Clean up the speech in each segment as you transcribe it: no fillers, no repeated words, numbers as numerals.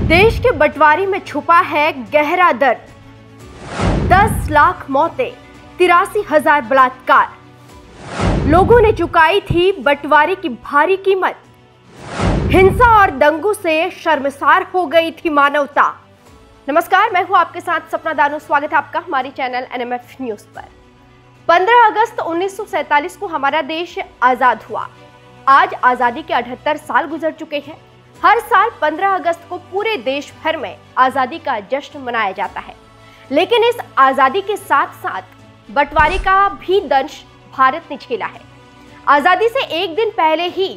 देश के बंटवारे में छुपा है गहरा दर्द। 10 लाख मौतें, 83,000 बलात्कार। लोगों ने चुकाई थी बंटवारे की भारी कीमत। हिंसा और दंगों से शर्मसार हो गई थी मानवता। नमस्कार, मैं हूं आपके साथ सपना दानू। स्वागत है आपका हमारे चैनल एनएमएफ न्यूज पर। 15 अगस्त 1947 को हमारा देश आजाद हुआ। आज आजादी के 78 साल गुजर चुके हैं। हर साल 15 अगस्त को पूरे देश भर में आजादी का जश्न मनाया जाता है, लेकिन इस आजादी के साथ साथ बंटवारे का भी दंश भारत ने झेला है। आजादी से एक दिन पहले ही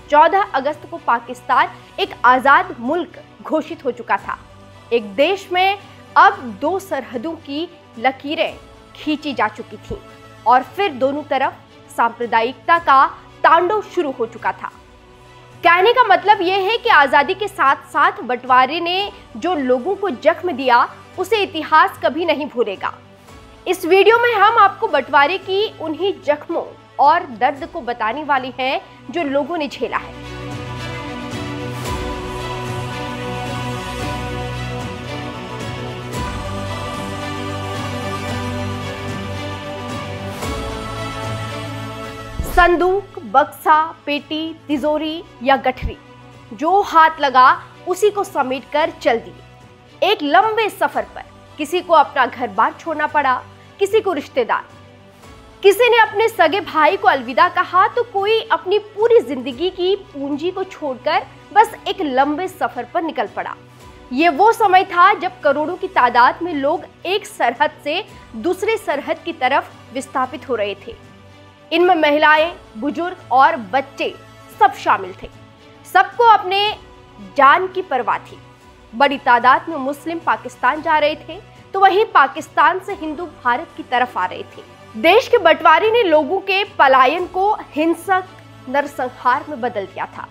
14 अगस्त को पाकिस्तान एक आजाद मुल्क घोषित हो चुका था। एक देश में अब 2 सरहदों की लकीरें खींची जा चुकी थीं और फिर दोनों तरफ सांप्रदायिकता का तांडव शुरू हो चुका था। कहने का मतलब यह है कि आजादी के साथ साथ बंटवारे ने जो लोगों को जख्म दिया, उसे इतिहास कभी नहीं भूलेगा। इस वीडियो में हम आपको बंटवारे की उन्हीं जख्मों और दर्द को बताने वाले हैं जो लोगों ने झेला है। संदूक, बक्सा, पेटी, तिजोरी या गठरी, जो हाथ लगा उसी को समेटकर चल दिए। एक लंबे सफर पर किसी को अपना घर बार छोड़ना पड़ा, किसी को रिश्तेदार, किसी ने अपने सगे भाई को अलविदा कहा, तो कोई अपनी पूरी जिंदगी की पूंजी को छोड़कर बस एक लंबे सफर पर निकल पड़ा। ये वो समय था जब करोड़ों की तादाद में लोग एक सरहद से दूसरे सरहद की तरफ विस्थापित हो रहे थे। इनमें महिलाएं, बुजुर्ग और बच्चे सब शामिल थे। सबको अपने जान की परवाह थी। बड़ी तादाद में मुस्लिम पाकिस्तान जा रहे थे, तो वहीं पाकिस्तान से हिंदू भारत की तरफ आ रहे थे। देश के बंटवारे ने लोगों के पलायन को हिंसक नरसंहार में बदल दिया था।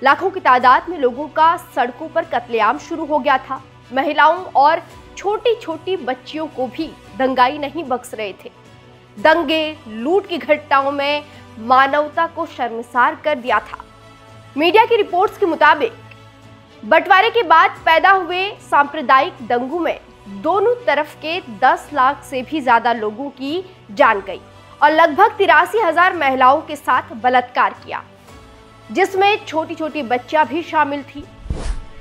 लाखों की तादाद में लोगों का सड़कों पर कत्लेआम शुरू हो गया था। महिलाओं और छोटी छोटी बच्चियों को भी दंगाई नहीं बख्श रहे थे। दंगे, लूट की घटनाओं में मानवता को शर्मसार कर दिया था। मीडिया की रिपोर्ट्स के मुताबिक बंटवारे के बाद पैदा हुए सांप्रदायिक दंगों में दोनों तरफ के 10 लाख से भी ज्यादा लोगों की जान गई और लगभग 83,000 महिलाओं के साथ बलात्कार किया, जिसमें छोटी छोटी बच्चियां भी शामिल थी।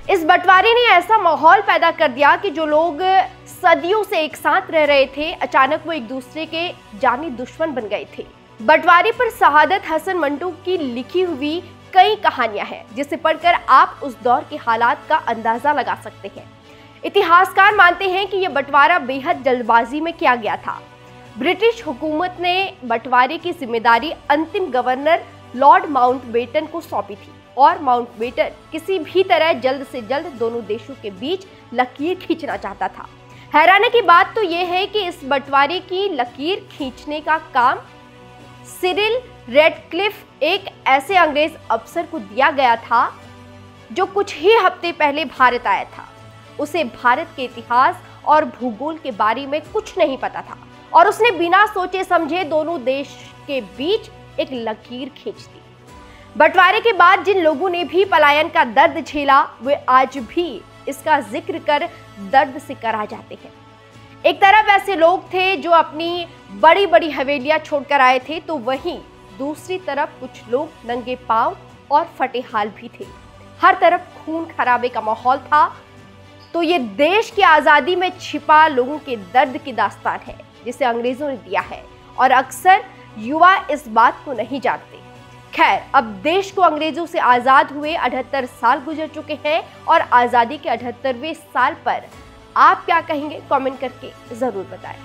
इस बंटवारे ने ऐसा माहौल पैदा कर दिया कि जो लोग सदियों से एक साथ रह रहे थे, अचानक वो एक दूसरे के जानी दुश्मन बन गए थे। बंटवारे पर शहादत हसन मंटो की लिखी हुई कई कहानियां हैं, जिसे पढ़कर आप उस दौर के हालात का अंदाजा लगा सकते हैं। इतिहासकार मानते हैं कि यह बंटवारा बेहद जल्दबाजी में किया गया था। ब्रिटिश हुकूमत ने बंटवारे की जिम्मेदारी अंतिम गवर्नर लॉर्ड माउंटबेटन को सौंपी थी और माउंटबेटन किसी भी तरह जल्द से जल्द दोनों देशों के बीच लकीर खींचना चाहता था। हैरानी की बात तो यह है कि इस बंटवारे की लकीर खींचने का काम सिरिल रेडक्लिफ, एक ऐसे अंग्रेज अफसर को दिया गया था जो कुछ ही हफ्ते पहले भारत आया था। उसे भारत के इतिहास और भूगोल के बारे में कुछ नहीं पता था और उसने बिना सोचे समझे दोनों देश के बीच एक लकीर खींच दी। बंटवारे के बाद जिन लोगों ने भी पलायन का दर्द झेला, वे आज भी इसका जिक्र कर दर्द से करा जाते हैं। एक तरफ ऐसे लोग थे जो अपनी बड़ी बड़ी हवेलियां छोड़कर आए थे, तो वहीं दूसरी तरफ कुछ लोग नंगे पांव और फटे हाल भी थे। हर तरफ खून खराबे का माहौल था। तो ये देश की आजादी में छिपा लोगों के दर्द की दास्तान है, जिसे अंग्रेजों ने दिया है और अक्सर युवा इस बात को नहीं जानते। खैर, अब देश को अंग्रेजों से आजाद हुए 78 साल गुजर चुके हैं और आजादी के 78वें साल पर आप क्या कहेंगे, कमेंट करके जरूर बताएं।